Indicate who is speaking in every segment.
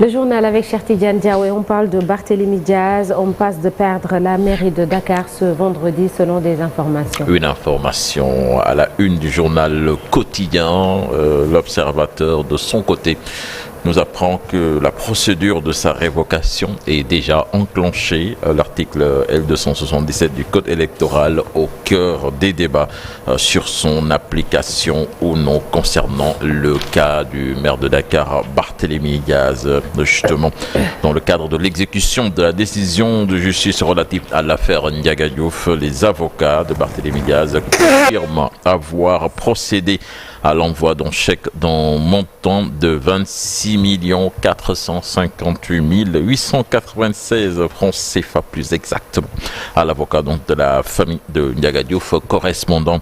Speaker 1: Le journal avec Cheikh Tidiane Diaw, on parle de Barthélémy Diaz. On passe de perdre la mairie de Dakar ce vendredi selon des informations.
Speaker 2: Une information à la une du journal quotidien. L'Observateur de son côté nous apprend que la procédure de sa révocation est déjà enclenchée. L'article L277 du Code électoral au cœur des débats sur son application ou non concernant le cas du maire de Dakar, Barthélémy Diaz. Justement, dans le cadre de l'exécution de la décision de justice relative à l'affaire Ndiaga Diouf, les avocats de Barthélémy Diaz confirment avoir procédé à l'envoi d'un chèque d'un montant de 26 458 896 francs CFA plus exactement à l'avocat donc de la famille de Ndiaga Diouf correspondant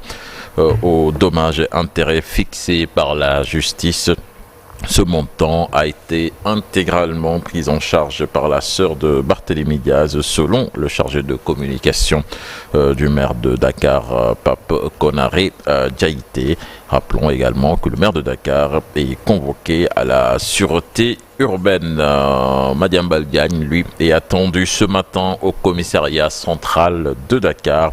Speaker 2: aux dommages et intérêts fixés par la justice. Ce montant a été intégralement pris en charge par la sœur de Barthélémy Diaz, selon le chargé de communication du maire de Dakar, Pape Konaré Diaité. Rappelons également que le maire de Dakar est convoqué à la sûreté urbaine. Madiam Baldiagne, lui, est attendu ce matin au commissariat central de Dakar.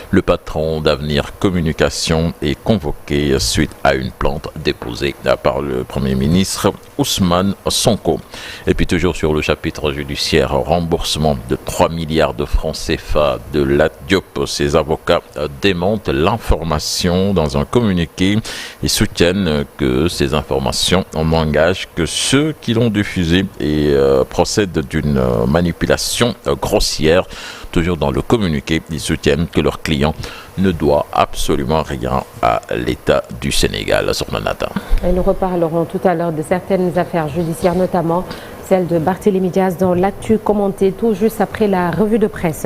Speaker 2: Le patron d'Avenir Communication est convoqué suite à une plainte déposée par le Premier ministre Ousmane Sonko. Et puis toujours sur le chapitre judiciaire, remboursement de 3 milliards de francs CFA de Lat Diop. Ses avocats démentent l'information dans un communiqué et soutiennent que ces informations n'engagent que ceux qui l'ont diffusée et procèdent d'une manipulation grossière. Toujours dans le communiqué, ils soutiennent que leur client ne doit absolument rien à l'État du Sénégal.
Speaker 1: Et nous reparlerons tout à l'heure de certaines affaires judiciaires, notamment celle de Barthélémy Diaz dans l'actu commentée tout juste après la revue de presse.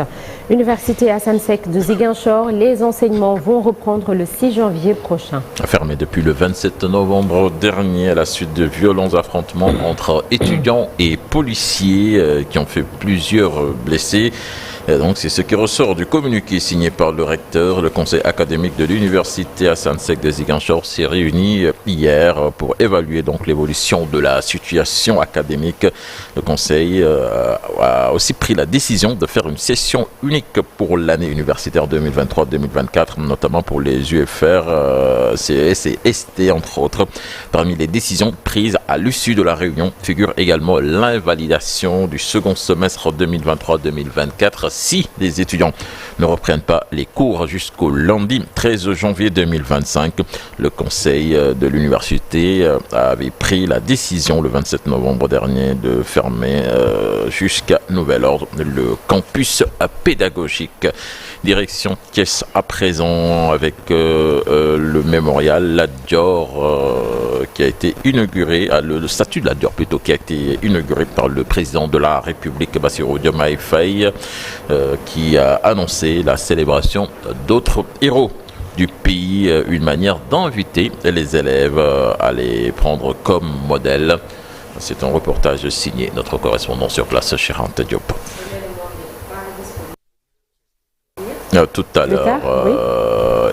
Speaker 1: Université Assane Seck de Ziguinchor, les enseignements vont reprendre le 6 janvier prochain.
Speaker 2: Fermé depuis le 27 novembre dernier à la suite de violents affrontements entre étudiants et policiers qui ont fait plusieurs blessés. Et donc c'est ce qui ressort du communiqué signé par le recteur. Le conseil académique de l'université Assane Seck de Ziguinchor s'est réuni hier pour évaluer donc l'évolution de la situation académique. Le conseil a aussi pris la décision de faire une session unique pour l'année universitaire 2023-2024, notamment pour les UFR, CS et ST entre autres. Parmi les décisions prises à l'issue de la réunion figure également l'invalidation du second semestre 2023-2024 si les étudiants ne reprennent pas les cours jusqu'au lundi 13 janvier 2025. Le conseil de l'université avait pris la décision le 27 novembre dernier de fermer jusqu'à nouvel ordre le campus pédagogique. Direction Thiès à présent avec le mémorial Lat Dior qui a été inauguré, le statut de Lat Dior plutôt, qui a été inauguré par le président de la République Bassirou Diomaye Faye qui a annoncé la célébration d'autres héros du pays, une manière d'inviter les élèves à les prendre comme modèle. C'est un reportage signé notre correspondant sur place, Chérante Diop. Tout à l'heure.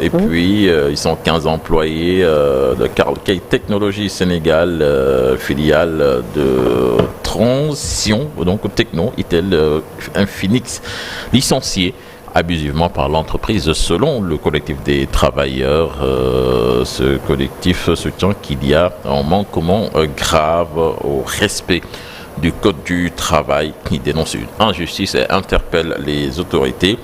Speaker 2: Oui. Et puis, ils sont 15 employés de Carl Kay Technologies Sénégal, filiale de Transition, donc Techno, Itel Infinix, licenciés abusivement par l'entreprise selon le collectif des travailleurs. Ce collectif soutient qu'il y a un manquement grave au respect du Code du travail, qui dénonce une injustice et interpelle les autorités.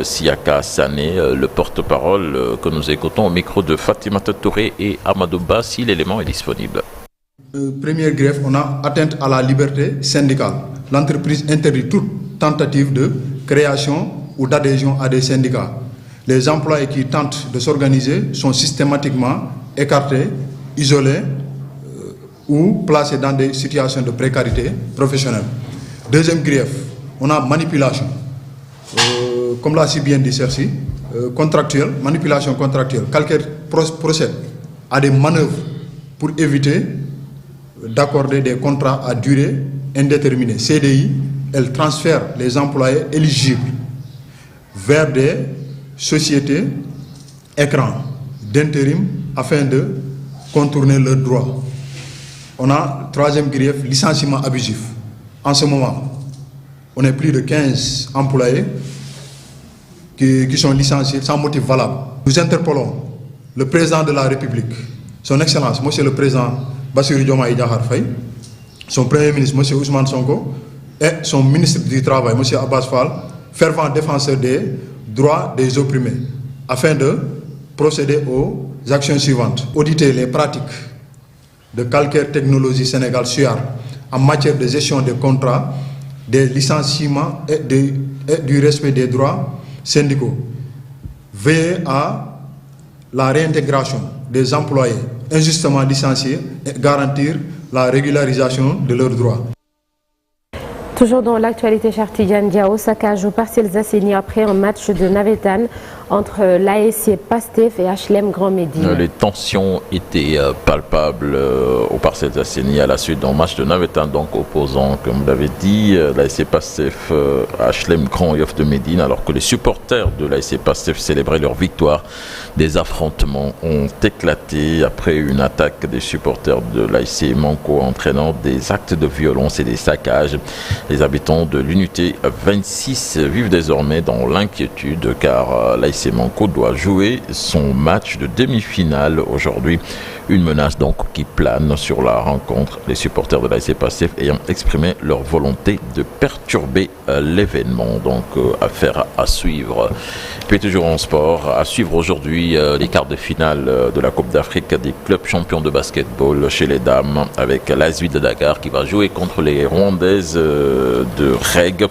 Speaker 2: Siaka Sané, le porte-parole que nous écoutons au micro de Fatimata Touré et Amadou Ba, si l'élément est disponible.
Speaker 3: Première greffe, on a atteinte à la liberté syndicale. L'entreprise interdit toute tentative de création ou d'adhésion à des syndicats. Les employés qui tentent de s'organiser sont systématiquement écartés, isolés ou placés dans des situations de précarité professionnelle. Deuxième grief, on a manipulation. Comme l'a si bien dit Cercy, contractuelle, manipulation contractuelle. Quelqu'un procède à des manœuvres pour éviter d'accorder des contrats à durée indéterminée. CDI, elle transfère les employés éligibles vers des sociétés écrans d'intérim afin de contourner leurs droits. On a troisième grief, licenciement abusif. En ce moment, on est plus de 15 employés qui sont licenciés sans motif valable. Nous interpellons le président de la République, son Excellence, Monsieur le Président Bassirou Diomaye Diakhar Faye, son Premier ministre, Monsieur Ousmane Sonko, et son ministre du Travail, Monsieur Abbas Fall, fervent défenseur des droits des opprimés, afin de procéder aux actions suivantes. Auditer les pratiques de Calcaire Technologies Sénégal SUAR en matière de gestion des contrats, des licenciements et du respect des droits syndicaux. Veiller à la réintégration des employés injustement licenciés et garantir la régularisation de leurs droits.
Speaker 1: Toujours dans l'actualité, Cheikh Tidiane Diao, saccage aux Parcelles Assainies après un match de navétane entre l'ASC Pastef et HLM Grand Médine.
Speaker 2: Les tensions étaient palpables aux Parcelles Assainies à la suite d'un match de navétane, donc opposant, comme vous l'avez dit, l'ASC Pastef HLM Grand Yoff de Médine, alors que les supporters de l'ASC Pastef célébraient leur victoire. Des affrontements ont éclaté après une attaque des supporters de l'ASC Manko entraînant des actes de violence et des saccages. Les habitants de l'unité 26 vivent désormais dans l'inquiétude car l'ASC Manko doit jouer son match de demi-finale aujourd'hui. Une menace donc qui plane sur la rencontre. Les supporters de l'ASC Pastef ayant exprimé leur volonté de perturber l'événement. Donc affaire à suivre. Puis toujours en sport, à suivre aujourd'hui les quarts de finale de la Coupe d'Afrique des clubs champions de basketball chez les dames avec l'AS Ville de Dakar qui va jouer contre les Rwandaises de Reg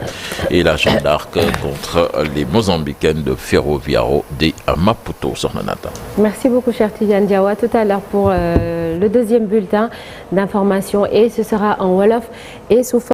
Speaker 2: et la Jeanne d'Arc contre les Mozambicaines de Ferroviaro de Maputo.
Speaker 1: Merci beaucoup, cher Tidiane Diao. À tout à l'heure pour le deuxième bulletin d'information et ce sera en Wolof et sous